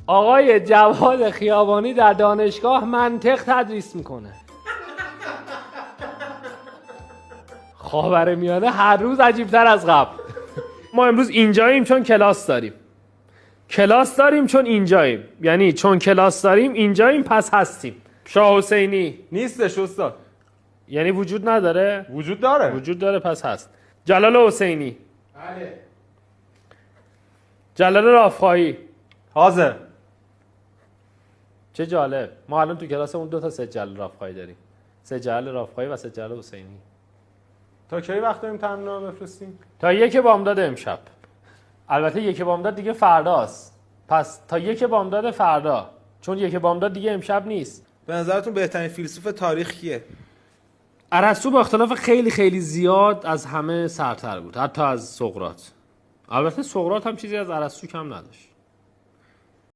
آقای جواد خیابانی در دانشگاه منطق تدریس میکنه. خاورمیانه هر روز عجیبتر از قبل. ما امروز اینجاییم چون کلاس داریم. کلاس داریم چون اینجاییم. یعنی چون کلاس داریم اینجاییم پس هستیم. شاه حسینی نیستش استاد. یعنی وجود نداره؟ وجود داره. وجود داره پس هست. جلال حسینی. بله. جلال رافعی. حاضر. چه جالب. ما الان تو کلاسمون 2 تا سید جلال رافعی داریم. سید جلال رافعی و سید جلال حسینی. تا کی وقت داریم تمرین بفرستیم؟ تا 1 بامداد امشب. البته 1 بامداد دیگه فرداست. پس تا 1 بامداد فردا. چون 1 بامداد دیگه امشب نیست. به نظرتون بهترین فیلسوف تاریخ کیه؟ ارسطو با اختلاف خیلی خیلی زیاد از همه سرتر بود، حتی از سقراط. البته سقراط هم چیزی از ارسطو کم نداشت.